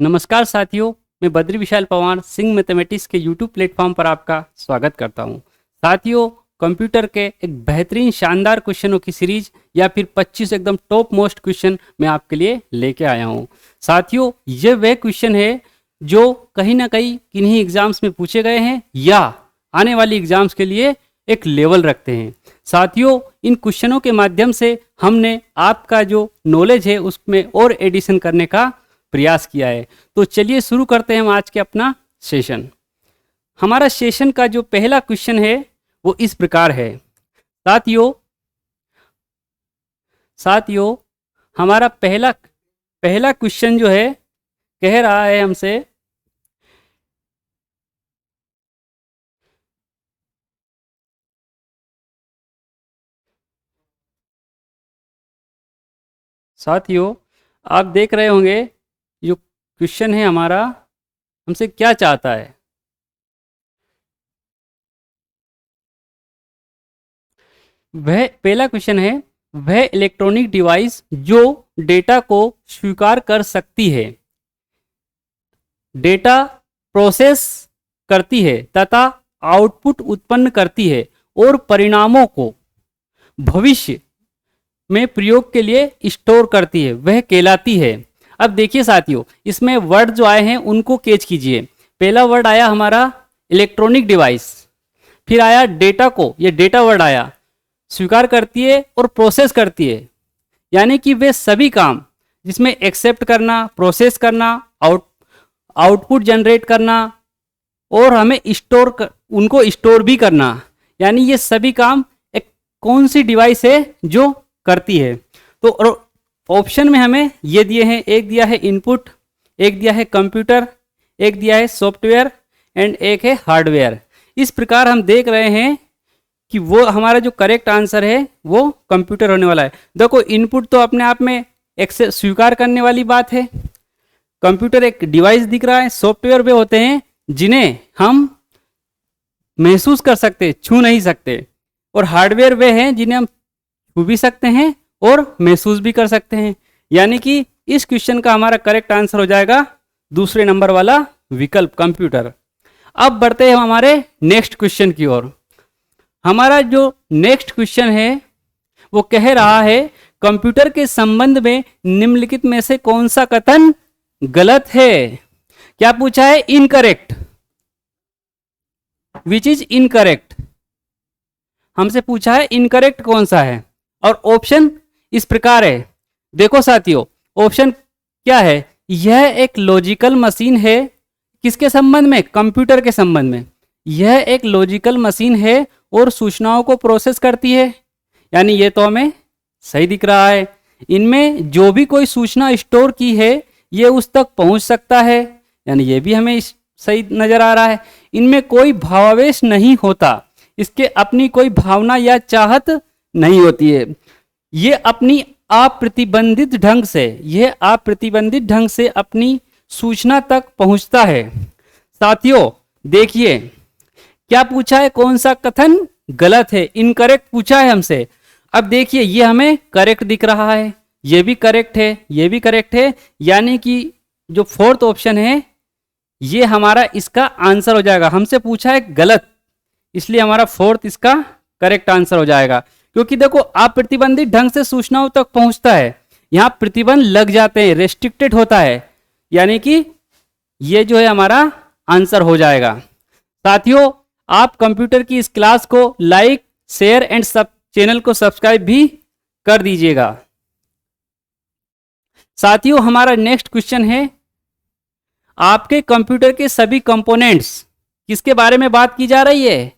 नमस्कार साथियों, मैं बद्री विशाल पवार सिंह मैथमेटिक्स के यूट्यूब प्लेटफॉर्म पर आपका स्वागत करता हूं। साथियों, कंप्यूटर के एक बेहतरीन शानदार क्वेश्चनों की सीरीज या फिर 25 एकदम टॉप मोस्ट क्वेश्चन मैं आपके लिए लेके आया हूं। साथियों, ये वह क्वेश्चन है जो कहीं ना कहीं किन्हीं एग्जाम्स में पूछे गए हैं या आने वाली एग्जाम्स के लिए एक लेवल रखते हैं। साथियों, इन क्वेश्चनों के माध्यम से हमने आपका जो नॉलेज है उसमें और एडिशन करने का प्रयास किया है। तो चलिए शुरू करते हैं हम आज के अपना सेशन। हमारा सेशन का जो पहला क्वेश्चन है वो इस प्रकार है। साथियों हमारा पहला क्वेश्चन जो है कह रहा है हमसे साथियों, आप देख रहे होंगे जो क्वेश्चन है हमारा हमसे क्या चाहता है। वह पहला क्वेश्चन है, वह इलेक्ट्रॉनिक डिवाइस जो डेटा को स्वीकार कर सकती है, डेटा प्रोसेस करती है तथा आउटपुट उत्पन्न करती है और परिणामों को भविष्य में प्रयोग के लिए स्टोर करती है, वह कहलाती है। अब देखिए साथियों, इसमें वर्ड जो आए हैं उनको कैच कीजिए। पहला वर्ड आया हमारा इलेक्ट्रॉनिक डिवाइस, फिर आया डेटा को, ये डेटा वर्ड आया, स्वीकार करती है और प्रोसेस करती है, यानी कि वे सभी काम जिसमें एक्सेप्ट करना, प्रोसेस करना, आउटपुट जनरेट करना और हमें उनको स्टोर भी करना, यानी ये सभी काम एक कौन सी डिवाइस है जो करती है। तो ऑप्शन में हमें ये दिए हैं, एक दिया है इनपुट, एक दिया है कंप्यूटर, एक दिया है सॉफ्टवेयर एंड एक है हार्डवेयर। इस प्रकार हम देख रहे हैं कि वो हमारा जो करेक्ट आंसर है वो कंप्यूटर होने वाला है। देखो, इनपुट तो अपने आप में एक्सेस स्वीकार करने वाली बात है, कंप्यूटर एक डिवाइस दिख रहा है, सॉफ्टवेयर वे होते हैं जिन्हें हम महसूस कर सकते, छू नहीं सकते, और हार्डवेयर वे हैं जिन्हें हम छू भी सकते हैं और महसूस भी कर सकते हैं। यानी कि इस क्वेश्चन का हमारा करेक्ट आंसर हो जाएगा दूसरे नंबर वाला विकल्प, कंप्यूटर। अब बढ़ते हैं हमारे नेक्स्ट क्वेश्चन की ओर। हमारा जो नेक्स्ट क्वेश्चन है वो कह रहा है, कंप्यूटर के संबंध में निम्नलिखित में से कौन सा कथन गलत है। क्या पूछा है? इनकरेक्ट, विच इज इनकरेक्ट, हमसे पूछा है इनकरेक्ट कौन सा है। और ऑप्शन इस प्रकार है, देखो साथियों, ऑप्शन क्या है? यह एक लॉजिकल मशीन है, किसके संबंध में? कंप्यूटर के संबंध में। यह एक लॉजिकल मशीन है और सूचनाओं को प्रोसेस करती है, यानी ये तो हमें सही दिख रहा है। इनमें जो भी कोई सूचना स्टोर की है ये उस तक पहुंच सकता है, यानी ये भी हमें सही नजर आ रहा है। इनमें कोई भावावेश नहीं होता, इसके अपनी कोई भावना या चाहत नहीं होती है। ये अपनी अप्रतिबंधित ढंग से अपनी सूचना तक पहुंचता है। साथियों देखिए, क्या पूछा है? कौन सा कथन गलत है, इनकरेक्ट पूछा है हमसे। अब देखिए, ये हमें करेक्ट दिख रहा है, ये भी करेक्ट है, ये भी करेक्ट है, यानी कि जो फोर्थ ऑप्शन है ये हमारा इसका आंसर हो जाएगा। हमसे पूछा है गलत, इसलिए हमारा फोर्थ इसका करेक्ट आंसर हो जाएगा। क्योंकि देखो, अप्रतिबंधित ढंग से सूचनाओं तक पहुंचता है, यहां प्रतिबंध लग जाते हैं, रेस्ट्रिक्टेड होता है, यानी कि ये जो है हमारा आंसर हो जाएगा। साथियों, आप कंप्यूटर की इस क्लास को लाइक, शेयर एंड चैनल को सब्सक्राइब भी कर दीजिएगा। साथियों, हमारा नेक्स्ट क्वेश्चन है, आपके कंप्यूटर के सभी कंपोनेंट्स, किसके बारे में बात की जा रही है?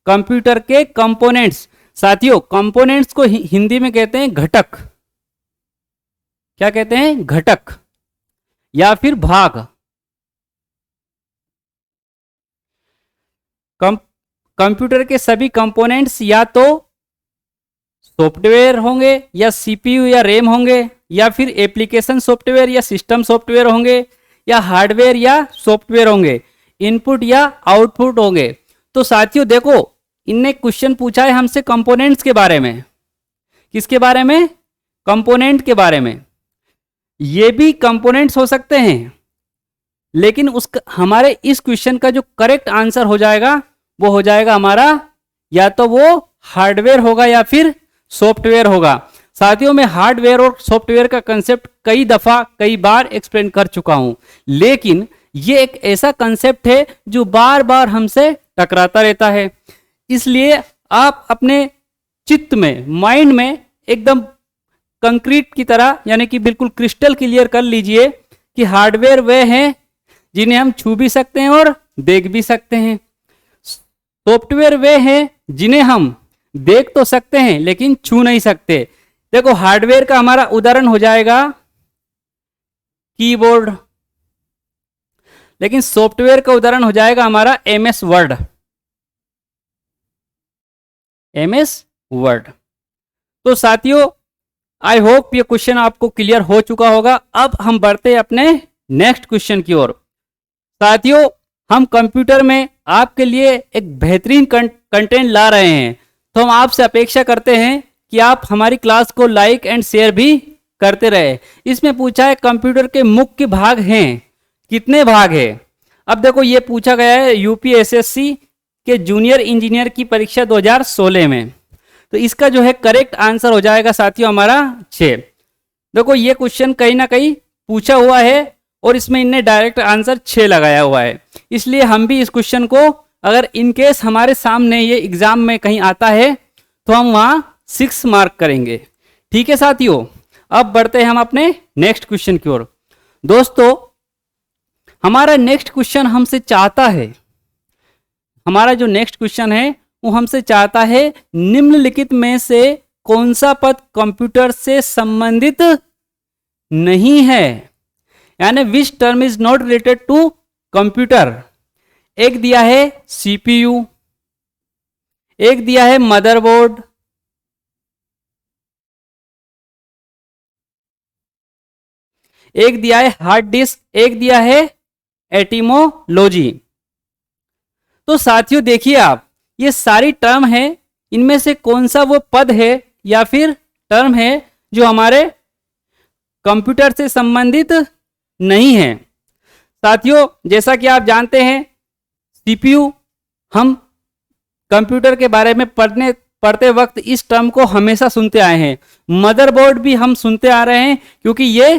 कंप्यूटर के कंपोनेंट्स। साथियों, कंपोनेंट्स को हिंदी में कहते हैं घटक। क्या कहते हैं? घटक या फिर भाग। कंप्यूटर के सभी कंपोनेंट्स या तो सॉफ्टवेयर होंगे या सीपीयू या रैम होंगे, या फिर एप्लीकेशन सॉफ्टवेयर या सिस्टम सॉफ्टवेयर होंगे, या हार्डवेयर या सॉफ्टवेयर होंगे, इनपुट या आउटपुट होंगे। तो साथियों देखो, इनने क्वेश्चन पूछा है हमसे कंपोनेंट्स के बारे में। किसके बारे में? कंपोनेंट के बारे में। ये भी कंपोनेंट्स हो सकते हैं, लेकिन उसका हमारे इस क्वेश्चन का जो करेक्ट आंसर हो जाएगा वो हो जाएगा हमारा या तो वो हार्डवेयर होगा या फिर सॉफ्टवेयर होगा। साथियों मैं हार्डवेयर और सॉफ्टवेयर का कंसेप्ट कई दफा कई बार एक्सप्लेन कर चुका हूं, लेकिन ये एक ऐसा कंसेप्ट है जो बार बार हमसे टकराता रहता है। इसलिए आप अपने चित्त में, माइंड में एकदम कंक्रीट की तरह यानी कि बिल्कुल क्रिस्टल क्लियर कर लीजिए कि हार्डवेयर वे हैं जिन्हें हम छू भी सकते हैं और देख भी सकते हैं। सॉफ्टवेयर वे हैं जिन्हें हम देख तो सकते हैं लेकिन छू नहीं सकते। देखो हार्डवेयर का हमारा उदाहरण हो जाएगा कीबोर्ड, लेकिन सॉफ्टवेयर का उदाहरण हो जाएगा हमारा एमएस वर्ड। MS word. तो साथियों आई होप ये क्वेश्चन आपको क्लियर हो चुका होगा। अब हम बढ़ते हैं अपने नेक्स्ट क्वेश्चन की ओर। साथियों हम कंप्यूटर में आपके लिए एक बेहतरीन कंटेंट ला रहे हैं, तो हम आपसे अपेक्षा करते हैं कि आप हमारी क्लास को लाइक एंड शेयर भी करते रहे। इसमें पूछा है कंप्यूटर के मुख्य भाग हैं, कितने भाग है। अब देखो ये पूछा गया है यूपीएसएससी के जूनियर इंजीनियर की परीक्षा 2016 में, तो इसका जो है करेक्ट आंसर हो जाएगा साथियों हमारा 6। देखो ये क्वेश्चन कहीं ना कहीं पूछा हुआ है और इसमें इनने डायरेक्ट आंसर 6 लगाया हुआ है, इसलिए हम भी इस क्वेश्चन को अगर इनकेस हमारे सामने ये एग्जाम में कहीं आता है तो हम वहां 6 मार्क करेंगे। ठीक है साथियों, अब बढ़ते हैं हम अपने नेक्स्ट क्वेश्चन की ओर। दोस्तों हमारा नेक्स्ट क्वेश्चन हमसे चाहता है, हमारा जो नेक्स्ट क्वेश्चन है वो हमसे चाहता है निम्नलिखित में से कौन सा पद कंप्यूटर से संबंधित नहीं है, यानी which term is not related to computer. एक दिया है सीपीयू, एक दिया है मदरबोर्ड, एक दिया है हार्ड डिस्क, एक दिया है एटिमोलॉजी। तो साथियों देखिए आप, ये सारी टर्म है, इनमें से कौन सा वो पद है या फिर टर्म है जो हमारे कंप्यूटर से संबंधित नहीं है। साथियों जैसा कि आप जानते हैं सीपीयू हम कंप्यूटर के बारे में पढ़ते वक्त इस टर्म को हमेशा सुनते आए हैं। मदरबोर्ड भी हम सुनते आ रहे हैं क्योंकि ये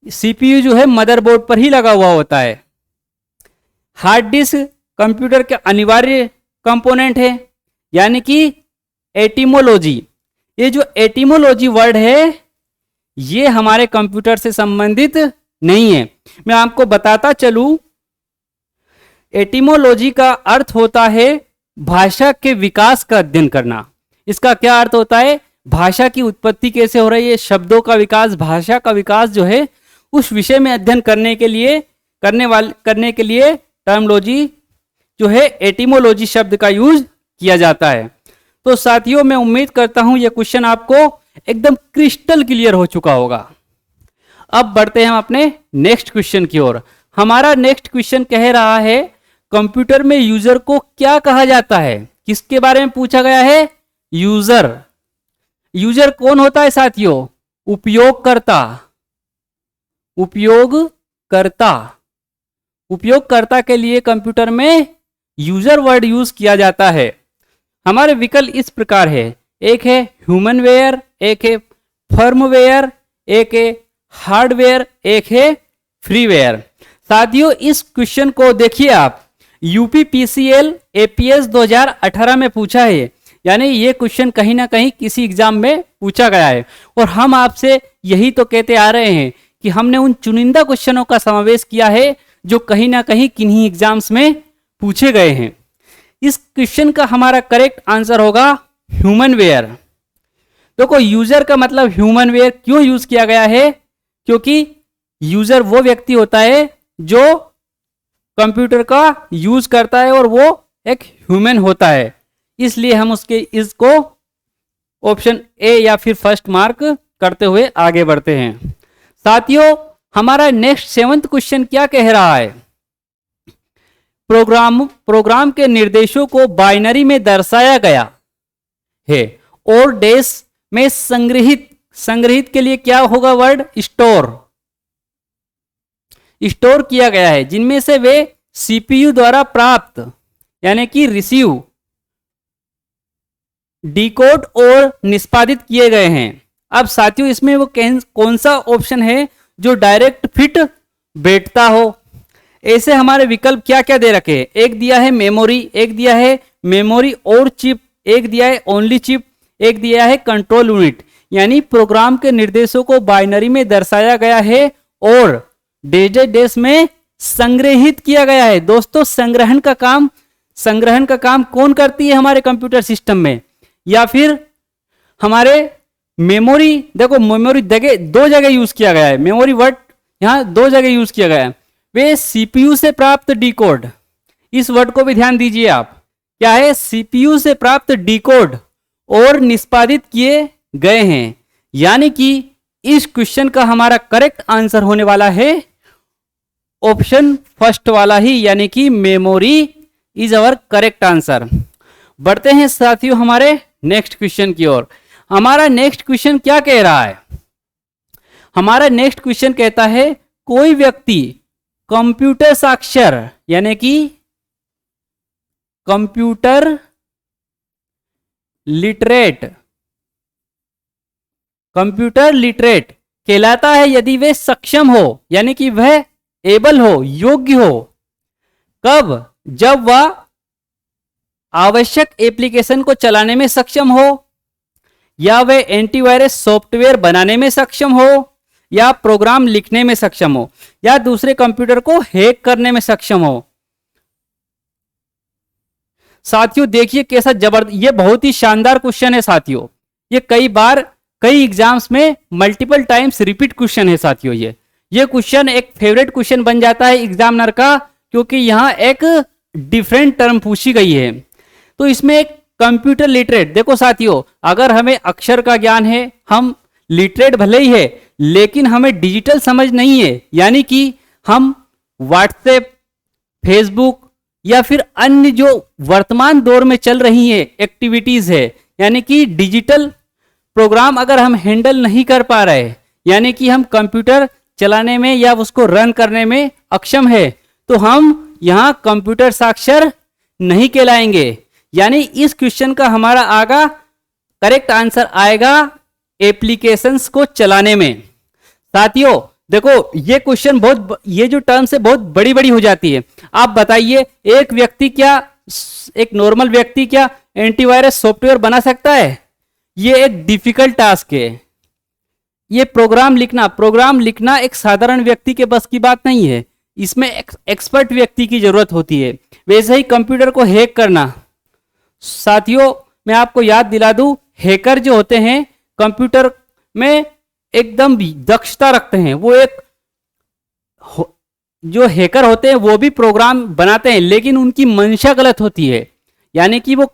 सीपीयू जो है मदरबोर्ड पर ही लगा हुआ होता है। हार्ड डिस्क कंप्यूटर के अनिवार्य कंपोनेंट है, यानी कि एटिमोलॉजी, ये जो एटिमोलॉजी वर्ड है ये हमारे कंप्यूटर से संबंधित नहीं है। मैं आपको बताता चलूं, एटिमोलॉजी का अर्थ होता है भाषा के विकास का अध्ययन करना। इसका क्या अर्थ होता है, भाषा की उत्पत्ति कैसे हो रही है, शब्दों का विकास, भाषा का विकास जो है उस विषय में अध्ययन करने के लिए टर्मोलॉजी जो है एटिमोलॉजी शब्द का यूज किया जाता है। तो साथियों मैं उम्मीद करता हूं यह क्वेश्चन आपको एकदम क्रिस्टल क्लियर हो चुका होगा। अब बढ़ते हैं हम अपने नेक्स्ट क्वेश्चन की ओर। हमारा नेक्स्ट क्वेश्चन कह रहा है कंप्यूटर में यूजर को क्या कहा जाता है। किसके बारे में पूछा गया है, यूजर। यूजर कौन होता है साथियों, उपयोगकर्ता। उपयोगकर्ता के लिए कंप्यूटर में यूजर वर्ड यूज किया जाता है। हमारे विकल्प इस प्रकार है, एक है ह्यूमनवेयर, एक है फर्मवेयर, एक है हार्डवेयर, एक है फ्रीवेयर। साथियों इस क्वेश्चन को देखिए आप, यूपीपीसीएल एपीएस 2018 में पूछा है, यानी ये क्वेश्चन कहीं ना कहीं किसी एग्जाम में पूछा गया है। और हम आपसे यही तो कहते आ रहे हैं कि हमने उन चुनिंदा क्वेश्चनों का समावेश किया है जो कहीं ना कहीं किन्हीं एग्जाम्स में पूछे गए हैं। इस क्वेश्चन का हमारा करेक्ट आंसर होगा ह्यूमनवेयर। देखो यूजर का मतलब ह्यूमनवेयर क्यों यूज किया गया है, क्योंकि यूजर वो व्यक्ति होता है जो कंप्यूटर का यूज करता है और वो एक ह्यूमन होता है, इसलिए हम इसको ऑप्शन ए या फिर फर्स्ट मार्क करते हुए आगे बढ़ते हैं। साथियों हमारा नेक्स्ट 7th क्वेश्चन क्या कह रहा है, प्रोग्राम के निर्देशों को बाइनरी में दर्शाया गया है और डैश में संग्रहित के लिए क्या होगा वर्ड, स्टोर। स्टोर किया गया है, जिनमें से वे सीपीयू द्वारा प्राप्त यानी कि रिसीव, डिकोड और निष्पादित किए गए हैं। अब साथियों इसमें वो कौन सा ऑप्शन है जो डायरेक्ट फिट बैठता हो? ऐसे हमारे विकल्प क्या क्या दे रखे हैं? एक दिया है मेमोरी, एक दिया है मेमोरी और चिप, एक दिया है ओनली चिप, एक दिया है कंट्रोल यूनिट। यानी प्रोग्राम के निर्देशों को बाइनरी में दर्शाया गया है और डेश में संग्रहित किया गया है। दोस्तों संग्रहण का काम कौन करती है हमारे कंप्यूटर सिस्टम में? या फिर हमारे मेमोरी, देखो मेमोरी दो जगह यूज किया गया है, मेमोरी वर्ड यहां दो जगह यूज किया गया है। वे सीपीयू से प्राप्त डिकोड, इस वर्ड को भी ध्यान दीजिए आप, क्या है? सीपीयू से प्राप्त डिकोड और निष्पादित किए गए हैं। यानी कि इस क्वेश्चन का हमारा करेक्ट आंसर होने वाला है ऑप्शन फर्स्ट वाला ही, यानी कि memory is our correct answer. बढ़ते हैं साथियों हमारे नेक्स्ट क्वेश्चन की ओर। हमारा नेक्स्ट क्वेश्चन क्या कह रहा है? हमारा नेक्स्ट क्वेश्चन कहता है कोई व्यक्ति कंप्यूटर साक्षर यानी कि कंप्यूटर लिटरेट कहलाता है यदि वे सक्षम हो, यानी कि वह एबल हो, योग्य हो। कब? जब वह आवश्यक एप्लीकेशन को चलाने में सक्षम हो, या वह एंटीवायरस सॉफ्टवेयर बनाने में सक्षम हो, या प्रोग्राम लिखने में सक्षम हो, या दूसरे कंप्यूटर को हैक करने में सक्षम हो। साथियों देखिए कैसा जबरदस्त, ये बहुत ही शानदार क्वेश्चन है साथियों। ये कई एग्जाम्स में मल्टीपल टाइम्स रिपीट क्वेश्चन है साथियों। ये क्वेश्चन एक फेवरेट क्वेश्चन बन जाता है एग्जामिनर का, क्योंकि यहां एक डिफरेंट टर्म पूछी गई है। तो इसमें एक कंप्यूटर लिटरेट, देखो साथियों अगर हमें अक्षर का ज्ञान है, हम लिटरेट भले ही है, लेकिन हमें डिजिटल समझ नहीं है, यानी कि हम व्हाट्सएप, फेसबुक या फिर अन्य जो वर्तमान दौर में चल रही है एक्टिविटीज है, यानी कि डिजिटल प्रोग्राम अगर हम हैंडल नहीं कर पा रहे, यानी कि हम कंप्यूटर चलाने में या उसको रन करने में अक्षम है, तो हम यहां कंप्यूटर साक्षर नहीं कहलाएंगे। यानी इस क्वेश्चन का हमारा आगा करेक्ट आंसर आएगा एप्लीकेशंस को चलाने में। साथियों देखो ये क्वेश्चन ये जो टर्म्स है बहुत बड़ी बड़ी हो जाती है। आप बताइए एक नॉर्मल व्यक्ति क्या एंटीवायरस सॉफ्टवेयर बना सकता है? ये एक डिफिकल्ट टास्क है। ये प्रोग्राम लिखना एक साधारण व्यक्ति के बस की बात नहीं है, इसमें एक्सपर्ट व्यक्ति की जरूरत होती है। वैसे ही कंप्यूटर को हैक करना, साथियों मैं आपको याद दिला दूं, हैकर जो होते हैं कंप्यूटर में एकदम दक्षता रखते हैं। जो हैकर होते हैं वो भी प्रोग्राम बनाते हैं, लेकिन उनकी मंशा गलत होती है। यानी कि वो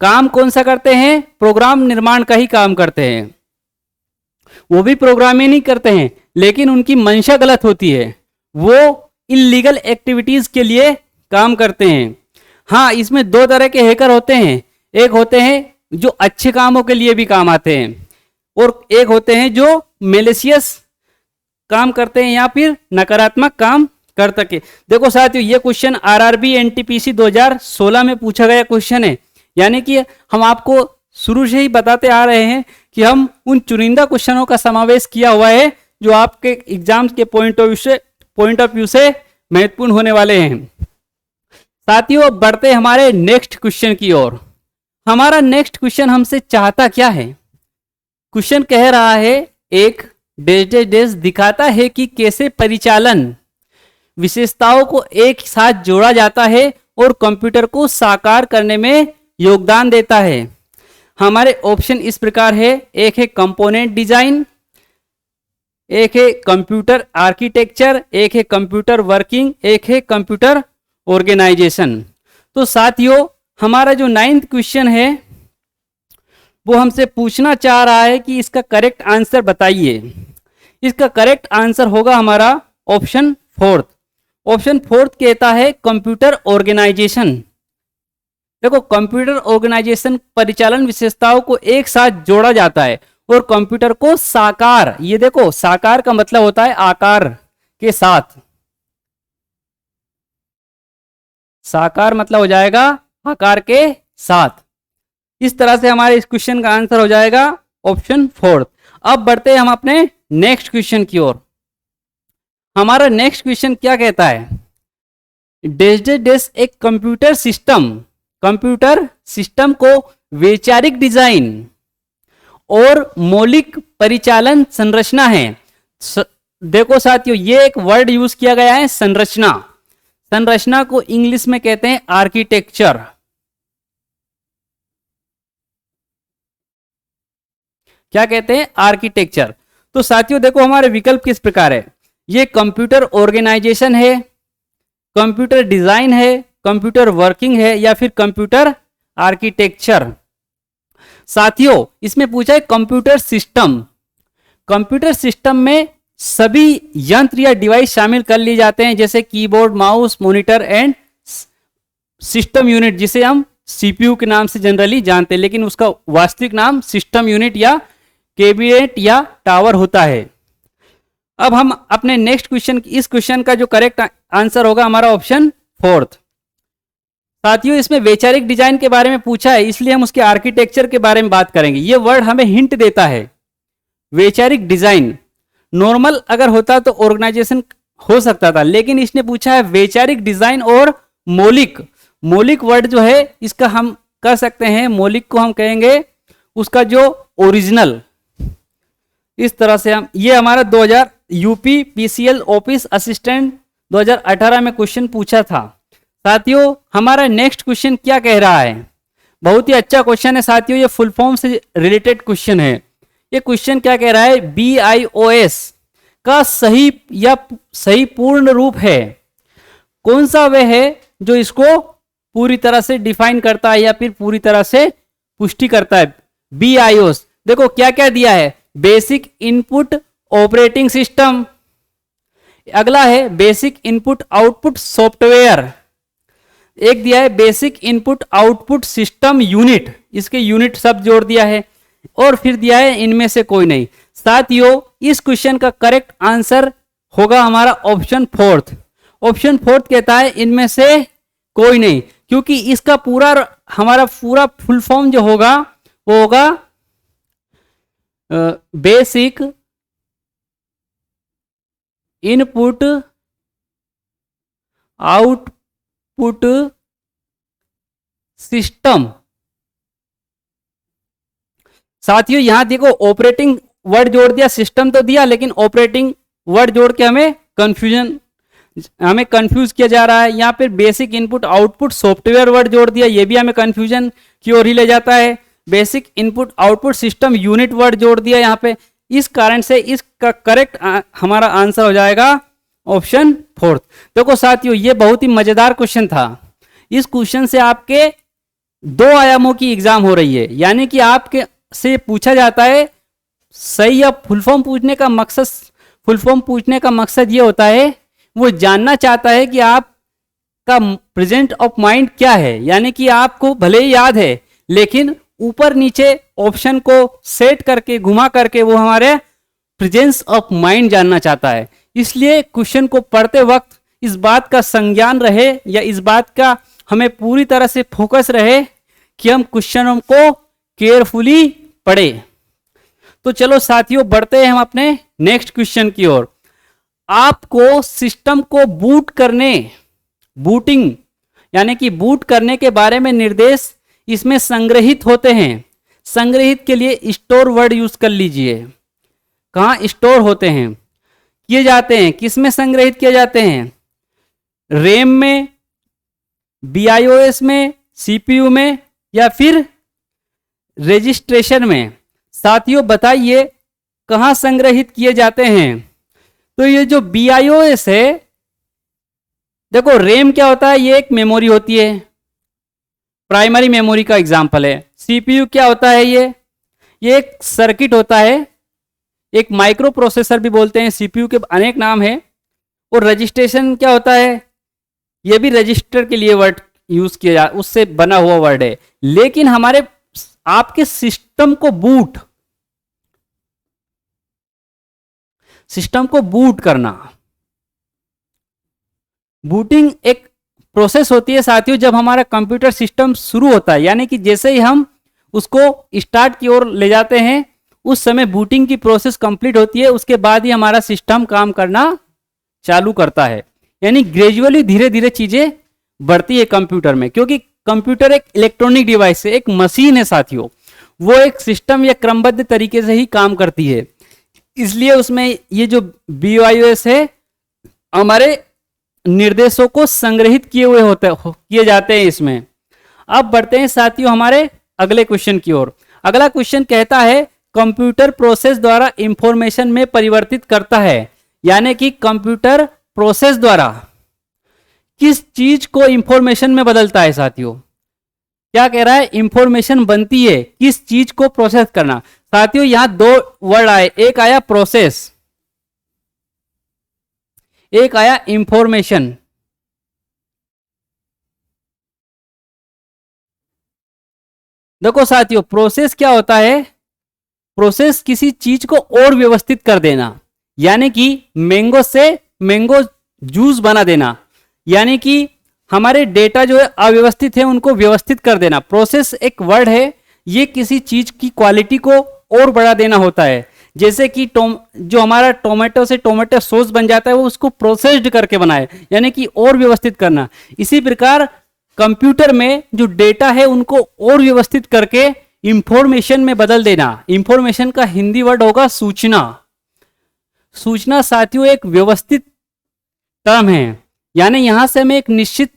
काम कौन सा करते हैं? प्रोग्राम निर्माण का ही काम करते हैं। वो भी प्रोग्राम ही नहीं करते हैं, लेकिन उनकी मंशा गलत होती है, वो इलीगल एक्टिविटीज के लिए काम करते हैं। हाँ, इसमें दो तरह के हैकर होते हैं, एक होते हैं जो अच्छे कामों के लिए भी काम आते हैं, और एक होते हैं जो मेलिशियस काम करते हैं या फिर नकारात्मक काम कर सके। देखो साथियों ये क्वेश्चन आरआरबी एनटीपीसी 2016 में पूछा गया क्वेश्चन है। यानी कि हम आपको शुरू से ही बताते आ रहे हैं कि हम उन चुनिंदा क्वेश्चनों का समावेश किया हुआ है जो आपके एग्जाम के पॉइंट ऑफ व्यू से महत्वपूर्ण होने वाले हैं। साथियों बढ़ते हमारे नेक्स्ट क्वेश्चन की ओर। हमारा नेक्स्ट क्वेश्चन हमसे चाहता क्या है? क्वेश्चन कह रहा है एक डेश दिखाता है कि कैसे परिचालन विशेषताओं को एक साथ जोड़ा जाता है और कंप्यूटर को साकार करने में योगदान देता है। हमारे ऑप्शन इस प्रकार है, एक है कंपोनेंट डिजाइन, एक है कंप्यूटर आर्किटेक्चर, एक है कंप्यूटर वर्किंग, एक है कंप्यूटर ऑर्गेनाइजेशन। तो साथियों हमारा जो 9th क्वेश्चन है वो हमसे पूछना चाह रहा है कि इसका करेक्ट आंसर बताइए। इसका करेक्ट आंसर होगा हमारा ऑप्शन 4th। ऑप्शन 4th कहता है कंप्यूटर ऑर्गेनाइजेशन। देखो कंप्यूटर ऑर्गेनाइजेशन परिचालन विशेषताओं को एक साथ जोड़ा जाता है और कंप्यूटर को साकार, ये देखो साकार का मतलब होता है आकार के साथ, साकार मतलब हो जाएगा आकार के साथ। इस तरह से हमारे इस क्वेश्चन का आंसर हो जाएगा ऑप्शन फोर्थ। अब बढ़ते हैं हम अपने नेक्स्ट क्वेश्चन की ओर। हमारा नेक्स्ट क्वेश्चन क्या कहता है, एक कंप्यूटर सिस्टम को वैचारिक डिजाइन और मौलिक परिचालन संरचना है। देखो साथियों, ये एक वर्ड यूज किया गया है संरचना। संरचना को इंग्लिश में कहते हैं आर्किटेक्चर। क्या कहते हैं, आर्किटेक्चर। तो साथियों देखो हमारे विकल्प किस प्रकार है, ये कंप्यूटर ऑर्गेनाइजेशन है, कंप्यूटर डिजाइन है, कंप्यूटर वर्किंग है, या फिर कंप्यूटर आर्किटेक्चर। साथियों इसमें पूछा है कंप्यूटर सिस्टम। कंप्यूटर सिस्टम में सभी यंत्र या डिवाइस शामिल कर लिए जाते हैं, जैसे keyboard, mouse, monitor and system unit, जिसे हम सीपीयू के नाम से जनरली जानते हैं, लेकिन उसका वास्तविक नाम सिस्टम यूनिट या कैबिनेट या टावर होता है। अब हम अपने नेक्स्ट क्वेश्चन, इस क्वेश्चन का जो करेक्ट आंसर होगा हमारा ऑप्शन फोर्थ। साथियों इसमें वैचारिक डिजाइन के बारे में पूछा है, इसलिए हम उसके आर्किटेक्चर के बारे में बात करेंगे। ये वर्ड हमें हिंट देता है। वैचारिक डिजाइन नॉर्मल अगर होता तो ऑर्गेनाइजेशन हो सकता था, लेकिन इसने पूछा है वैचारिक डिजाइन और मौलिक। मौलिक वर्ड जो है इसका हम कर सकते हैं, मौलिक को हम कहेंगे उसका जो ओरिजिनल। इस तरह से हम, ये हमारा 2000 यूपी पीसीएल ऑफिस असिस्टेंट 2018 में क्वेश्चन पूछा था। साथियों हमारा नेक्स्ट क्वेश्चन क्या कह रहा है, बहुत ही अच्छा क्वेश्चन है साथियों, ये फुल फॉर्म से रिलेटेड क्वेश्चन है। ये क्वेश्चन क्या कह रहा है, BIOS का सही पूर्ण रूप है कौन सा वह है जो इसको पूरी तरह से डिफाइन करता है या फिर पूरी तरह से पुष्टि करता है। BIOS देखो क्या क्या दिया है, बेसिक इनपुट ऑपरेटिंग सिस्टम, अगला है बेसिक इनपुट आउटपुट सॉफ्टवेयर, एक दिया है basic input output system unit, इसके यूनिट शब्द जोड़ दिया है, और फिर दिया है इनमें से कोई नहीं। साथियों इस क्वेश्चन का करेक्ट आंसर होगा हमारा ऑप्शन फोर्थ। ऑप्शन फोर्थ कहता है इनमें से कोई नहीं, क्योंकि इसका हमारा पूरा फुल फॉर्म जो होगा वो होगा बेसिक इनपुट आउटपुट सिस्टम। साथियों यहां देखो ऑपरेटिंग वर्ड जोड़ दिया, सिस्टम तो दिया लेकिन ऑपरेटिंग वर्ड जोड़ के हमें कंफ्यूज किया जा रहा है। यहां पर basic input output software word जोड़ दिया, ये भी हमें कंफ्यूजन की ओर ही ले जाता है। Basic input output system unit word जोड़ दिया यहां पे, इस कारण से इसका करेक्ट हमारा आंसर हो जाएगा ऑप्शन फोर्थ। देखो साथियों ये बहुत ही मजेदार क्वेश्चन था। इस क्वेश्चन से आपके 2 आयामों की एग्जाम हो रही है, यानी कि आपके से पूछा जाता है सही या फुल फॉर्म पूछने का मकसद ये होता है, वो जानना चाहता है कि आपका प्रेजेंट ऑफ माइंड क्या है, यानी कि आपको भले ही याद है लेकिन ऊपर नीचे ऑप्शन को सेट करके घुमा करके वो हमारे प्रेजेंस ऑफ माइंड जानना चाहता है। इसलिए क्वेश्चन को पढ़ते वक्त इस बात का संज्ञान रहे या इस बात का हमें पूरी तरह से फोकस रहे कि हम क्वेश्चनों को केयरफुली पढ़े। तो चलो साथियों बढ़ते हैं हम अपने नेक्स्ट क्वेश्चन की ओर। आपको सिस्टम को बूटिंग यानी कि बूट करने के बारे में निर्देश इसमें संग्रहित होते हैं। संग्रहित के लिए स्टोर वर्ड यूज कर लीजिए। कहां स्टोर होते हैं, किए जाते हैं, किस में संग्रहित किए जाते हैं, रैम में, BIOS में, CPU में, या फिर रजिस्ट्रेशन में। साथियों बताइए कहां संग्रहित किए जाते हैं। तो ये जो BIOS है, देखो रैम क्या होता है, ये एक मेमोरी होती है, प्राइमरी मेमोरी का एग्जाम्पल है। CPU क्या होता है, ये एक सर्किट होता है, एक माइक्रो प्रोसेसर भी बोलते हैं, CPU के अनेक नाम है। और रजिस्ट्रेशन क्या होता है, ये भी रजिस्टर के लिए वर्ड यूज किया जा, उससे बना हुआ वर्ड है। लेकिन आपके सिस्टम को बूट करना, बूटिंग एक प्रोसेस होती है साथियों जब हमारा कंप्यूटर सिस्टम शुरू होता है, यानी कि जैसे ही हम उसको स्टार्ट की ओर ले जाते हैं उस समय बूटिंग की प्रोसेस कंप्लीट होती है, उसके बाद ही हमारा सिस्टम काम करना चालू करता है। यानी ग्रेजुअली धीरे धीरे चीजें बढ़ती है कंप्यूटर में, क्योंकि कंप्यूटर एक इलेक्ट्रॉनिक डिवाइस है, एक मशीन है साथियों, वो एक सिस्टम या क्रमबद्ध तरीके से ही काम करती है। इसलिए उसमें ये जो BIOS है हमारे निर्देशों को संग्रहित किए जाते हैं इसमें। अब बढ़ते हैं साथियों हमारे अगले क्वेश्चन की ओर। अगला क्वेश्चन कहता है कंप्यूटर प्रोसेस द्वारा इंफॉर्मेशन में परिवर्तित करता है, यानी कि कंप्यूटर प्रोसेस द्वारा किस चीज को इंफॉर्मेशन में बदलता है साथियों। क्या कह रहा है, इंफॉर्मेशन बनती है किस चीज को प्रोसेस करना। साथियों यहां दो वर्ड आए, एक आया प्रोसेस, एक आया इंफॉर्मेशन। देखो साथियों प्रोसेस क्या होता है, प्रोसेस किसी चीज को और व्यवस्थित कर देना, यानी कि मैंगो से मैंगो जूस बना देना, यानी कि हमारे डेटा जो है अव्यवस्थित है उनको व्यवस्थित कर देना। प्रोसेस एक वर्ड है, ये किसी चीज की क्वालिटी को और बढ़ा देना होता है। जैसे कि जो हमारा टोमेटो से टोमेटो सॉस बन जाता है वो उसको प्रोसेस्ड करके बनाए, यानी कि और व्यवस्थित करना। इसी प्रकार कंप्यूटर में जो डेटा है उनको और व्यवस्थित करके इंफॉर्मेशन में बदल देना। इंफॉर्मेशन का हिंदी वर्ड होगा सूचना। सूचना साथियों एक व्यवस्थित टर्म है, यानी यहां से हमें एक निश्चित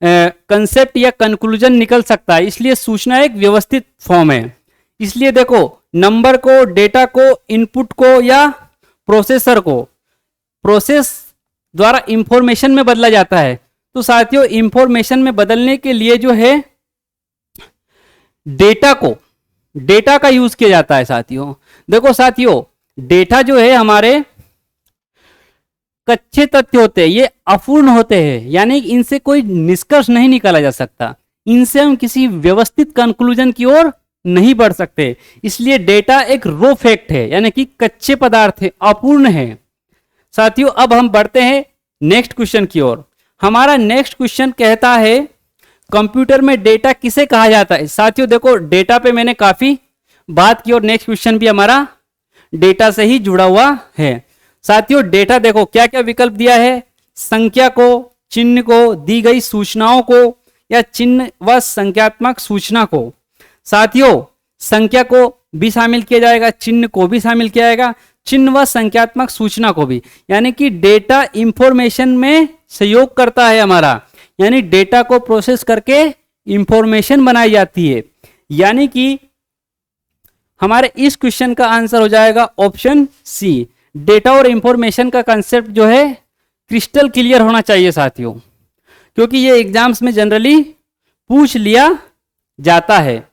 कंसेप्ट या कंक्लूजन निकल सकता है, इसलिए सूचना एक व्यवस्थित फॉर्म है। इसलिए देखो नंबर को, डेटा को, इनपुट को या प्रोसेसर को प्रोसेस द्वारा इंफॉर्मेशन में बदला जाता है। तो साथियों इंफॉर्मेशन में बदलने के लिए जो है डेटा का यूज किया जाता है साथियों। देखो साथियों डेटा जो है हमारे कच्चे तथ्य होते हैं, ये अपूर्ण होते हैं, यानी इनसे कोई निष्कर्ष नहीं निकाला जा सकता, इनसे हम किसी व्यवस्थित कंक्लूजन की ओर नहीं बढ़ सकते। इसलिए डेटा एक रो फैक्ट है, यानी कि कच्चे पदार्थ है, अपूर्ण है। साथियों अब हम बढ़ते हैं नेक्स्ट क्वेश्चन की ओर। हमारा नेक्स्ट क्वेश्चन कहता है कंप्यूटर में डेटा किसे कहा जाता है। साथियों देखो डेटा पे मैंने काफी बात की और नेक्स्ट क्वेश्चन भी हमारा डेटा से ही जुड़ा हुआ है। साथियों डेटा देखो क्या क्या विकल्प दिया है, संख्या को, चिन्ह को, दी गई सूचनाओं को या चिन्ह व संख्यात्मक सूचना को। साथियों संख्या को भी शामिल किया जाएगा, चिन्ह को भी शामिल किया जाएगा, चिन्ह व संख्यात्मक सूचना को भी, यानी कि डेटा इंफॉर्मेशन में सहयोग करता है हमारा, यानी डेटा को प्रोसेस करके इंफॉर्मेशन बनाई जाती है। यानी कि हमारे इस क्वेश्चन का आंसर हो जाएगा ऑप्शन सी। डेटा और इंफॉर्मेशन का कंसेप्ट जो है क्रिस्टल क्लियर होना चाहिए साथियों, क्योंकि ये एग्जाम्स में जनरली पूछ लिया जाता है।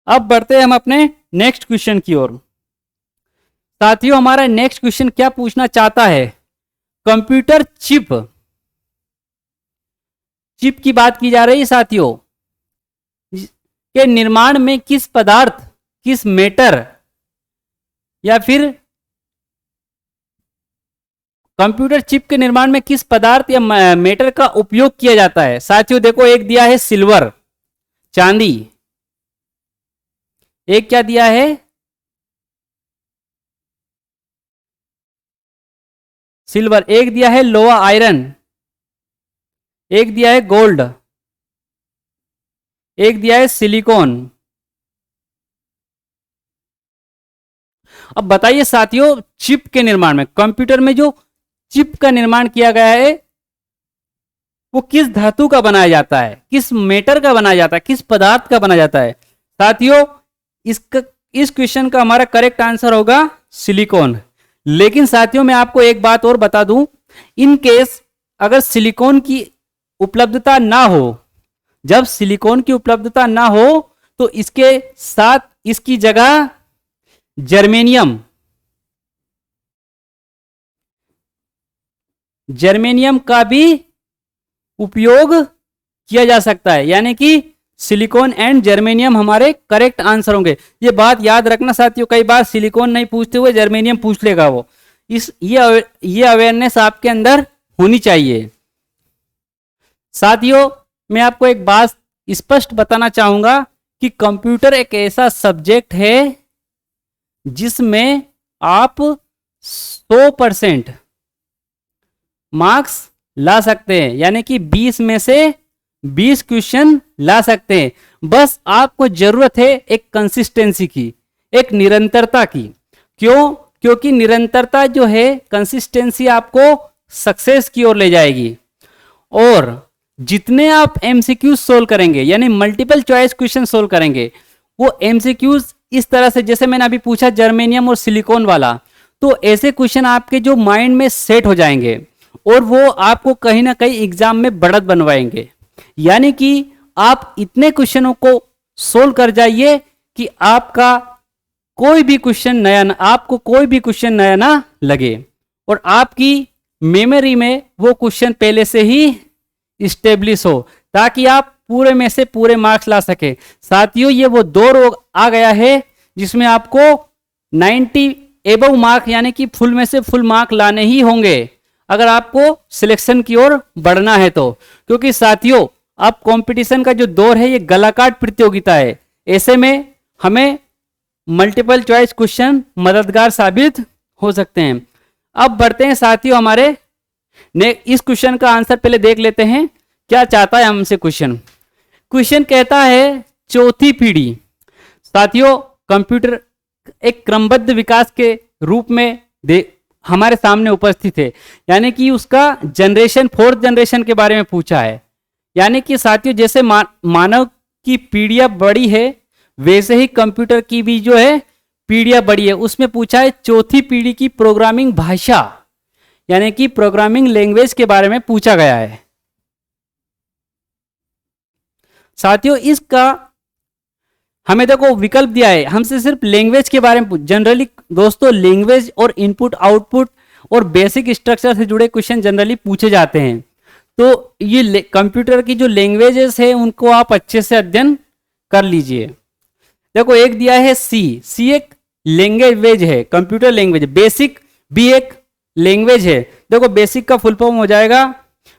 अब बढ़ते हैं हम अपने नेक्स्ट क्वेश्चन की ओर। साथियों हमारा नेक्स्ट क्वेश्चन क्या पूछना चाहता है, कंप्यूटर चिप की बात की जा रही है साथियों, के निर्माण में किस पदार्थ, किस मेटर या फिर कंप्यूटर चिप के निर्माण में किस पदार्थ या मेटर का उपयोग किया जाता है। साथियों देखो एक दिया है सिल्वर, चांदी, एक क्या दिया है सिल्वर, एक दिया है लोहा आयरन, एक दिया है गोल्ड, एक दिया है सिलिकॉन। अब बताइए साथियों चिप के निर्माण में, कंप्यूटर में जो चिप का निर्माण किया गया है वो किस धातु का बनाया जाता है, किस मेटर का बनाया जाता है, किस पदार्थ का बनाया जाता है। साथियों इस क्वेश्चन का हमारा करेक्ट आंसर होगा सिलिकॉन। लेकिन साथियों मैं आपको एक बात और बता दूं, इन केस अगर सिलिकॉन की उपलब्धता ना हो, जब सिलिकॉन की उपलब्धता ना हो तो इसके साथ इसकी जगह जर्मेनियम का भी उपयोग किया जा सकता है, यानी कि सिलिकॉन एंड जर्मेनियम हमारे करेक्ट आंसर होंगे। ये बात याद रखना साथियों, कई बार सिलिकॉन नहीं पूछते हुए जर्मेनियम पूछ लेगा वो, ये अवेयरनेस आपके अंदर होनी चाहिए। साथियों, मैं आपको एक बात स्पष्ट बताना चाहूंगा कि कंप्यूटर एक ऐसा सब्जेक्ट है जिसमें आप 100% मार्क्स ला सकते हैं, यानी कि 20 में से 20 क्वेश्चन ला सकते हैं। बस आपको जरूरत है एक कंसिस्टेंसी की, एक निरंतरता की। क्यों? क्योंकि निरंतरता जो है, कंसिस्टेंसी आपको सक्सेस की ओर ले जाएगी। और जितने आप एमसीक्यूज सोल्व करेंगे, यानी मल्टीपल चॉइस क्वेश्चन सोल्व करेंगे, वो एमसीक्यूज इस तरह से, जैसे मैंने अभी पूछा जर्मेनियम और सिलिकॉन वाला, तो ऐसे क्वेश्चन आपके जो माइंड में सेट हो जाएंगे और वो आपको कहीं ना कहीं एग्जाम में बढ़त बनवाएंगे। यानी कि आप इतने क्वेश्चनों को सोल्व कर जाइए कि आपका कोई भी क्वेश्चन नया ना, आपको कोई भी क्वेश्चन नया ना लगे और आपकी मेमोरी में वो क्वेश्चन पहले से ही स्टेब्लिश हो, ताकि आप पूरे में से पूरे मार्क्स ला सके। साथियों, ये वो दौर आ गया है जिसमें आपको 90 एबव मार्क, यानी कि फुल में से फुल मार्क लाने ही होंगे अगर आपको सिलेक्शन की ओर बढ़ना है तो। क्योंकि साथियों, अब कंपटीशन का जो दौर है ये गलाकाट प्रतियोगिता है। ऐसे में हमें मल्टीपल चॉइस क्वेश्चन मददगार साबित हो सकते हैं। अब बढ़ते हैं साथियों, हमारे इस क्वेश्चन का आंसर पहले देख लेते हैं। क्या चाहता है हमसे क्वेश्चन? क्वेश्चन कहता है चौथी पीढ़ी। साथियों, कंप्यूटर एक क्रमबद्ध विकास के रूप में हमारे सामने उपस्थित है, यानी कि उसका जनरेशन, फोर्थ जनरेशन के बारे में पूछा है। यानी कि साथियों, जैसे मानव की पीढ़ियां बड़ी है, वैसे ही कंप्यूटर की भी जो है पीढ़ियां बड़ी है। उसमें पूछा है चौथी पीढ़ी की प्रोग्रामिंग भाषा, यानी कि प्रोग्रामिंग लैंग्वेज के बारे में पूछा गया है। साथियों, इसका हमें देखो विकल्प दिया है, हमसे सिर्फ लैंग्वेज के बारे में। जनरली दोस्तों, लैंग्वेज और इनपुट आउटपुट और बेसिक स्ट्रक्चर से जुड़े क्वेश्चन जनरली पूछे जाते हैं। तो ये कंप्यूटर की जो लैंग्वेजेस है उनको आप अच्छे से अध्ययन कर लीजिए। देखो, एक दिया है सी एक लैंग्वेज है, कंप्यूटर लैंग्वेज। बेसिक भी एक लैंग्वेज है। देखो, बेसिक का फुल फॉर्म हो जाएगा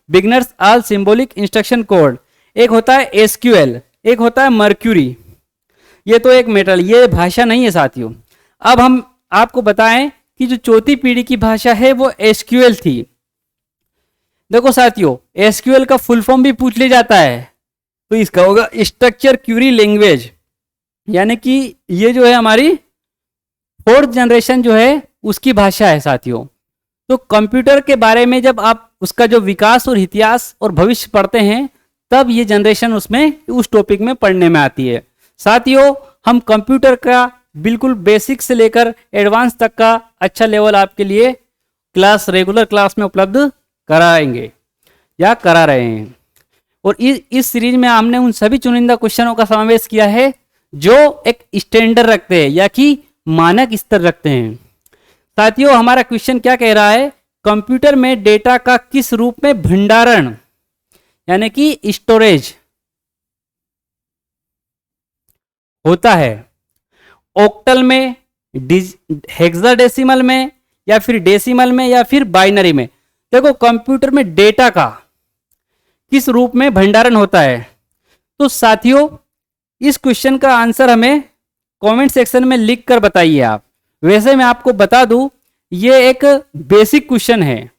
beginners all symbolic instruction code. एक होता है एसक्यूएल, एक होता है मर्क्यूरी। ये तो एक मेटल, ये भाषा नहीं है साथियों। अब हम आपको बताएं कि जो चौथी पीढ़ी की भाषा है वो एसक्यूएल थी। देखो साथियों, एसक्यूएल का फुल फॉर्म भी पूछ लिया जाता है, तो इसका होगा स्ट्रक्चर क्यूरी लैंग्वेज। यानी कि ये जो है हमारी फोर्थ जनरेशन जो है उसकी भाषा है साथियों। तो कंप्यूटर के बारे में जब आप उसका जो विकास और इतिहास और भविष्य पढ़ते हैं, तब ये जनरेशन उसमें उस टॉपिक में पढ़ने में आती है। साथियों, हम कंप्यूटर का बिल्कुल बेसिक से लेकर एडवांस तक का अच्छा लेवल आपके लिए क्लास, रेगुलर क्लास में उपलब्ध कराएंगे या करा रहे हैं। और इस सीरीज में हमने उन सभी चुनिंदा क्वेश्चनों का समावेश किया है जो एक स्टैंडर्ड रखते हैं या कि मानक स्तर रखते हैं। साथियों, हमारा क्वेश्चन क्या कह रहा है? कंप्यूटर में डेटा का किस रूप में भंडारण, यानी कि स्टोरेज होता है? ऑक्टल में, हेक्साडेसिमल में, या फिर डेसिमल में, या फिर बाइनरी में? देखो, कंप्यूटर में डेटा का किस रूप में भंडारण होता है? तो साथियों, इस क्वेश्चन का आंसर हमें कमेंट सेक्शन में लिख कर बताइए आप। वैसे मैं आपको बता दूं, ये एक बेसिक क्वेश्चन है।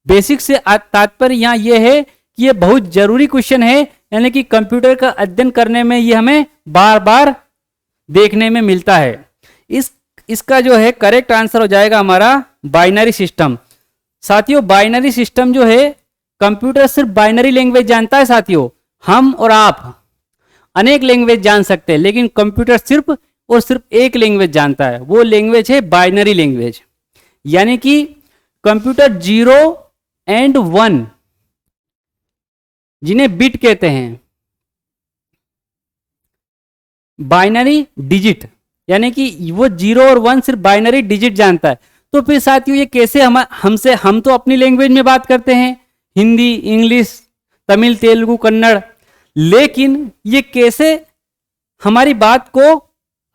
बेसिक से तात्पर्य यहाँ ये है कि ये बहुत जरूरी क्वेश्चन है, यानी कि कंप्यूटर का अध्ययन करने में ये हमें बार बार देखने में मिलता है। इसका जो है करेक्ट आंसर हो जाएगा हमारा बाइनरी सिस्टम। साथियों, बाइनरी सिस्टम जो है, कंप्यूटर सिर्फ बाइनरी लैंग्वेज जानता है साथियों। हम और आप अनेक लैंग्वेज जान सकते हैं, लेकिन कंप्यूटर सिर्फ और सिर्फ एक लैंग्वेज जानता है। वो लैंग्वेज है बाइनरी लैंग्वेज, यानी कि कंप्यूटर 0 और 1 जिन्हें बिट कहते हैं, बाइनरी डिजिट, यानी कि वो 0 और 1 सिर्फ बाइनरी डिजिट जानता है। तो फिर साथियों, ये कैसे हम तो अपनी लैंग्वेज में बात करते हैं, हिंदी, इंग्लिश, तमिल, तेलुगु, कन्नड़, लेकिन ये कैसे हमारी बात को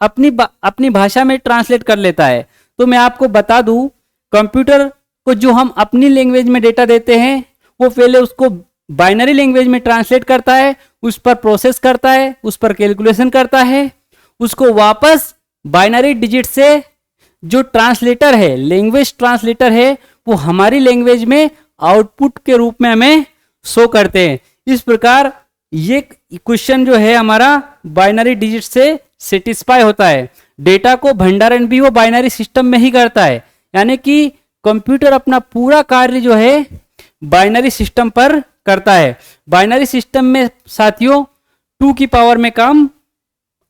अपनी भाषा में ट्रांसलेट कर लेता है? तो मैं आपको बता दूं, कंप्यूटर को जो हम अपनी लैंग्वेज में डेटा देते हैं, वो पहले उसको बाइनरी लैंग्वेज में ट्रांसलेट करता है, उस पर प्रोसेस करता है, उस पर कैलकुलेशन करता है, उसको वापस बाइनरी डिजिट से जो ट्रांसलेटर है, लैंग्वेज ट्रांसलेटर है, वो हमारी लैंग्वेज में आउटपुट के रूप में हमें शो करते हैं। इस प्रकार ये क्वेश्चन जो है हमारा बाइनरी डिजिट से सेटिस्फाई होता है। डेटा को भंडारण भी वो बाइनरी सिस्टम में ही करता है, यानी कि कंप्यूटर अपना पूरा कार्य जो है बाइनरी सिस्टम पर करता है। बाइनरी सिस्टम में साथियों 2 की पावर में काम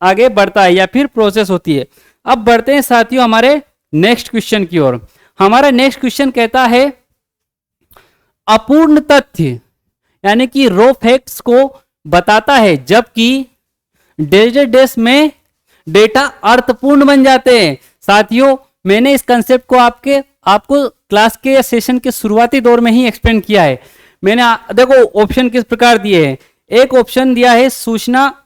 आगे बढ़ता है या फिर प्रोसेस होती है। अब बढ़ते हैं साथियों हमारे नेक्स्ट क्वेश्चन की ओर। हमारा नेक्स्ट क्वेश्चन कहता है अपूर्ण तथ्य, यानी कि रो फैक्ट्स को बताता है जबकि डेस में डेटा अर्थपूर्ण बन जाते हैं। साथियों मैंने इस कंसेप्ट को आपको क्लास के या सेशन के शुरुआती दौर में ही एक्सप्लेन किया है। मैंने देखो ऑप्शन किस प्रकार दिए हैं। एक ऑप्शन दिया है सूचना,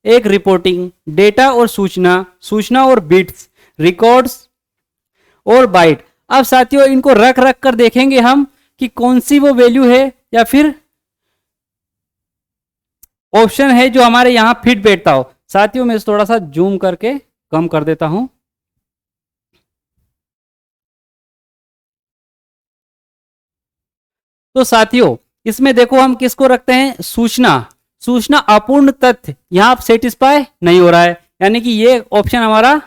एक रिपोर्टिंग, डेटा और सूचना, सूचना और बिट्स, रिकॉर्ड्स और बाइट। अब साथियों इनको रख रख कर देखेंगे हम कि कौन सी वो वैल्यू है या फिर ऑप्शन है जो हमारे यहां फिट बैठता हो। साथियों मैं थोड़ा सा जूम करके कम कर देता हूं। तो साथियों इसमें देखो हम किसको रखते हैं, सूचना। सूचना अपूर्ण तथ्य यहां सेटिस्फाई नहीं हो रहा है, यानी कि ये ऑप्शन हमारा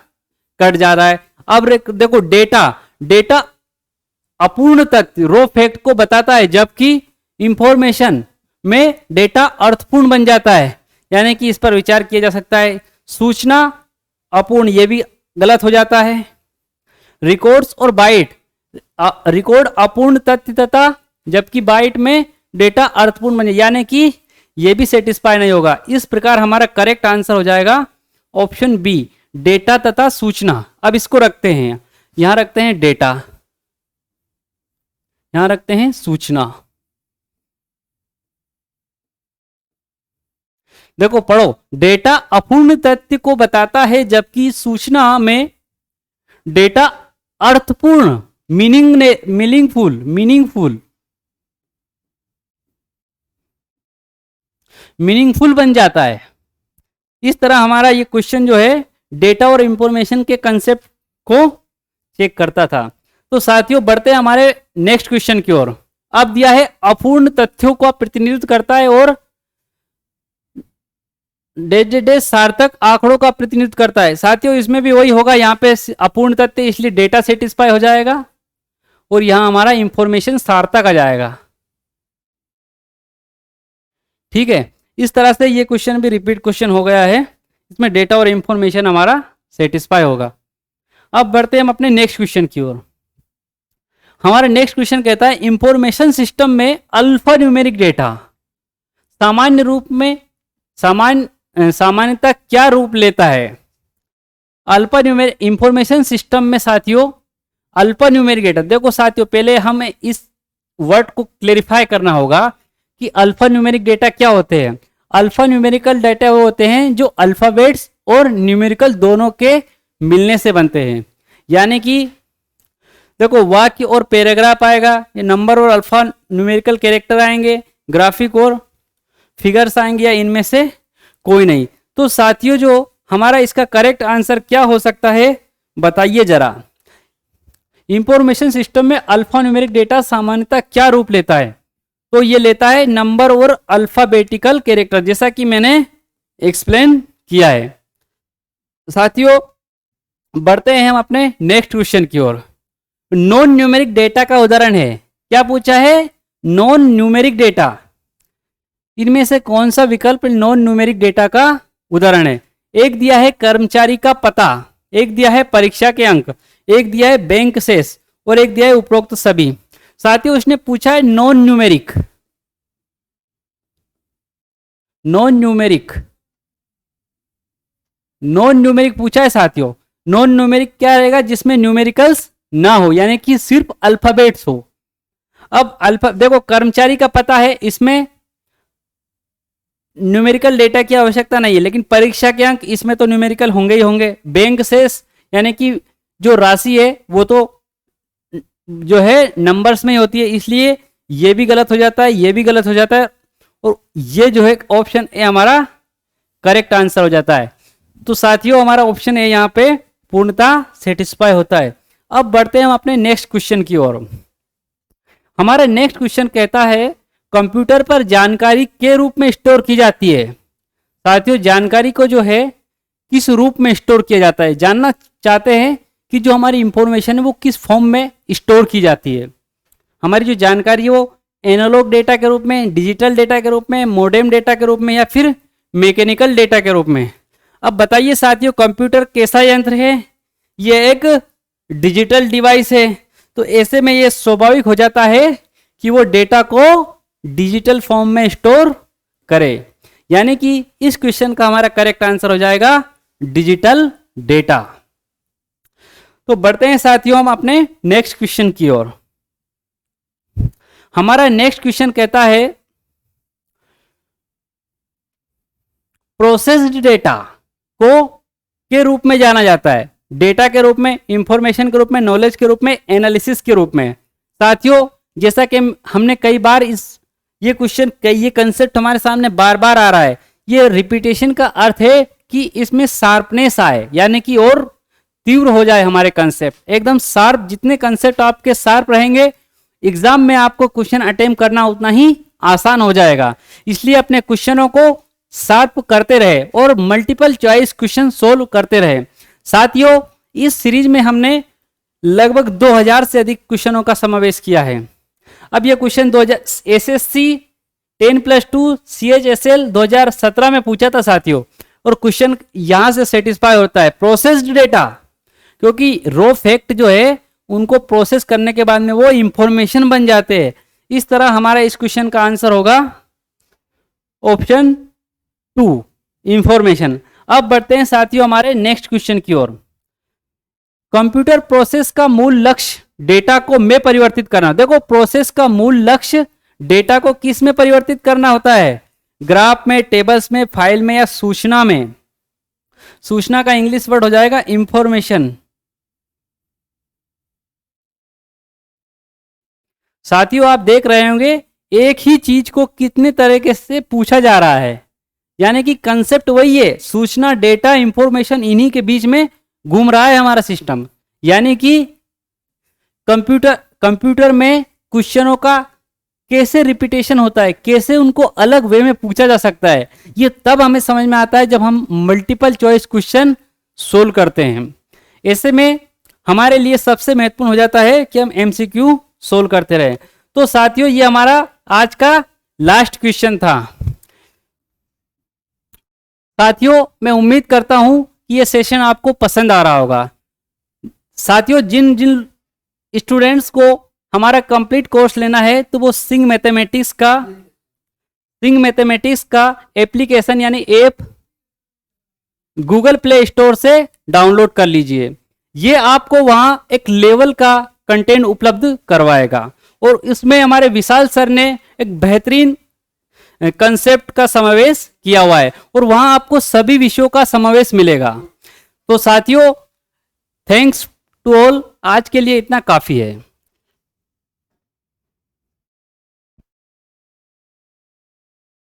कट जा रहा है। अब देखो डेटा, डेटा अपूर्ण तथ्य रो फैक्ट को बताता है जबकि इंफॉर्मेशन में डेटा अर्थपूर्ण बन जाता है, यानी कि इस पर विचार किया जा सकता है। सूचना अपूर्ण, ये भी गलत हो जाता है। रिकॉर्ड्स और बाइट, रिकॉर्ड अपूर्ण तथ्य तथा जबकि बाइट में डेटा अर्थपूर्ण बन, यानी कि ये भी सेटिस्फाई नहीं होगा। इस प्रकार हमारा करेक्ट आंसर हो जाएगा ऑप्शन बी, डेटा तथा सूचना। अब इसको रखते हैं, यहां रखते हैं डेटा, यहां रखते हैं सूचना। देखो पढ़ो, डेटा अपूर्ण तथ्य को बताता है जबकि सूचना में डेटा अर्थपूर्ण, मीनिंगफुल बन जाता है। इस तरह हमारा ये क्वेश्चन जो है डेटा और इंफॉर्मेशन के कंसेप्ट को चेक करता था। तो साथियों बढ़ते हैं हमारे नेक्स्ट क्वेश्चन की ओर। अब दिया है अपूर्ण तथ्यों का प्रतिनिधित्व करता है और सार्थक आंकड़ों का प्रतिनिधित्व करता है। साथियों इसमें भी वही होगा, यहाँ पे अपूर्ण तथ्य इसलिए डेटा सेटिस्फाई हो जाएगा और यहां हमारा इंफॉर्मेशन सार्थक आ जाएगा। ठीक है, इस तरह से ये क्वेश्चन भी रिपीट क्वेश्चन हो गया है, इसमें डेटा और इंफॉर्मेशन हमारा सेटिस्फाई होगा। अब बढ़ते हैं हम अपने नेक्स्ट क्वेश्चन की ओर। हमारा नेक्स्ट क्वेश्चन कहता है इंफॉर्मेशन सिस्टम में अल्फा न्यूमेरिक डेटा सामान्य रूप में सामान्यतः क्या रूप लेता है। अल्फा न्यूमेरिक इंफॉर्मेशन सिस्टम में साथियों अल्फा न्यूमेरिक डेटा, देखो साथियों पहले हमें इस वर्ड को क्लेरिफाई करना होगा कि अल्फा न्यूमेरिक डेटा क्या होते हैं। अल्फा न्यूमेरिकल डेटा वो होते हैं जो अल्फाबेट्स और न्यूमेरिकल दोनों के मिलने से बनते हैं, यानी कि देखो वाक्य और पैराग्राफ आएगा, ये नंबर और अल्फा न्यूमेरिकल कैरेक्टर आएंगे, ग्राफिक और फिगर्स आएंगे, या इनमें से कोई नहीं। तो साथियों जो हमारा इसका करेक्ट आंसर क्या हो सकता है बताइए जरा। इंफॉर्मेशन सिस्टम में अल्फा न्यूमेरिक डेटा सामान्यतः क्या रूप लेता है, तो ये लेता है नंबर और अल्फाबेटिकल कैरेक्टर, जैसा कि मैंने एक्सप्लेन किया है। साथियों बढ़ते हैं हम अपने नेक्स्ट क्वेश्चन की ओर। नॉन न्यूमेरिक डेटा का उदाहरण है, क्या पूछा है, नॉन न्यूमेरिक डेटा। इनमें से कौन सा विकल्प नॉन न्यूमेरिक डेटा का उदाहरण है। एक दिया है कर्मचारी का पता, एक दिया है परीक्षा के अंक, एक दिया है बैंक शेष और एक दिया है उपरोक्त सभी। साथियों उसने पूछा है non numeric, non numeric, non numeric पूछा है साथियों। नॉन न्यूमेरिक क्या रहेगा, जिसमें न्यूमेरिकल्स ना हो, यानी कि सिर्फ अल्फाबेट्स हो। अब देखो कर्मचारी का पता है, इसमें न्यूमेरिकल डेटा की आवश्यकता नहीं है, लेकिन परीक्षा के अंक इसमें तो न्यूमेरिकल होंगे ही होंगे। बैंक शेष यानी कि जो राशि है वो तो जो है नंबर्स में ही होती है, इसलिए ये भी गलत हो जाता है, ये भी गलत हो जाता है, और ये जो है ऑप्शन ए हमारा करेक्ट आंसर हो जाता है। तो साथियों हमारा ऑप्शन ए यहाँ पे पूर्णतः सेटिस्फाई होता है। अब बढ़ते हैं हम अपने नेक्स्ट क्वेश्चन की ओर। हमारा नेक्स्ट क्वेश्चन कहता है कंप्यूटर पर जानकारी के रूप में स्टोर की जाती है। साथियों जानकारी को जो है किस रूप में स्टोर किया जाता है, जानना चाहते हैं कि जो हमारी इंफॉर्मेशन है वो किस फॉर्म में स्टोर की जाती है। हमारी जो जानकारी है वो एनालॉग डेटा के रूप में, डिजिटल डेटा के रूप में, मोडेम डेटा के रूप में या फिर मैकेनिकल डेटा के रूप में। अब बताइए साथियों कंप्यूटर कैसा यंत्र है? ये एक डिजिटल डिवाइस है, तो ऐसे में ये स्वाभाविक हो जाता है कि वो डेटा को डिजिटल फॉर्म में स्टोर करे, यानी कि इस क्वेश्चन का हमारा करेक्ट आंसर हो जाएगा डिजिटल डेटा। तो बढ़ते हैं साथियों हम अपने नेक्स्ट क्वेश्चन की ओर। हमारा नेक्स्ट क्वेश्चन कहता है प्रोसेस्ड डेटा को के रूप में जाना जाता है, डेटा के रूप में, इंफॉर्मेशन के रूप में, नॉलेज के रूप में, एनालिसिस के रूप में। साथियों जैसा कि हमने कई बार ये क्वेश्चन, ये कंसेप्ट हमारे सामने बार बार आ रहा है। ये रिपीटेशन का अर्थ है कि इसमें शार्पनेस आए, यानी कि और तीव्र हो जाए हमारे कंसेप्ट, एकदम शार्प। जितने कंसेप्ट आपके शार्प रहेंगे एग्जाम में आपको क्वेश्चन अटेम्प्ट करना उतना ही आसान हो जाएगा। इसलिए अपने क्वेश्चनों को शार्प करते रहे और मल्टीपल चॉइस क्वेश्चन सोल्व करते रहे। साथियों इस सीरीज में हमने लगभग 2000 से अधिक क्वेश्चनों का समावेश किया है। अब यह क्वेश्चन 2000 एसएससी 10+2 CHSL 2017 में पूछा था साथियों, और क्वेश्चन यहां से सेटिस्फाई होता है। प्रोसेस्ड डेटा, क्योंकि रॉ फैक्ट जो है उनको प्रोसेस करने के बाद में वो इंफॉर्मेशन बन जाते हैं। इस तरह हमारा इस क्वेश्चन का आंसर होगा ऑप्शन 2 इंफॉर्मेशन। अब बढ़ते हैं साथियों हमारे नेक्स्ट क्वेश्चन की ओर। कंप्यूटर प्रोसेस का मूल लक्ष्य डेटा को में परिवर्तित करना। देखो प्रोसेस का मूल लक्ष्य डेटा को किस में परिवर्तित करना होता है? ग्राफ में, टेबल्स में, फाइल में या सूचना में। सूचना का इंग्लिश वर्ड हो जाएगा इंफॉर्मेशन। साथियों आप देख रहे होंगे एक ही चीज को कितने तरीके से पूछा जा रहा है, यानी कि कंसेप्ट वही है, सूचना, डेटा, इंफॉर्मेशन, इन्हीं के बीच में घूम रहा है हमारा सिस्टम। यानी कि कंप्यूटर में क्वेश्चनों का कैसे रिपीटेशन होता है, कैसे उनको अलग वे में पूछा जा सकता है, ये तब हमें समझ में आता है जब हम मल्टीपल चॉइस क्वेश्चन सोल्व करते हैं। ऐसे में हमारे लिए सबसे महत्वपूर्ण हो जाता है कि हम MCQ सोल्व करते रहे। तो साथियों ये हमारा आज का लास्ट क्वेश्चन था। साथियों मैं उम्मीद करता हूं कि ये सेशन आपको पसंद आ रहा होगा। साथियों जिन जिन स्टूडेंट्स को हमारा कंप्लीट कोर्स लेना है तो वो सिंग मैथमेटिक्स का एप्लीकेशन यानी ऐप गूगल प्ले स्टोर से डाउनलोड कर लीजिए। ये आपको वहां एक लेवल का कंटेंट उपलब्ध करवाएगा, और इसमें हमारे विशाल सर ने एक बेहतरीन कंसेप्ट का समावेश किया हुआ है, और वहां आपको सभी विषयों का समावेश मिलेगा। तो साथियों थैंक्स टू ऑल, आज के लिए इतना काफी है।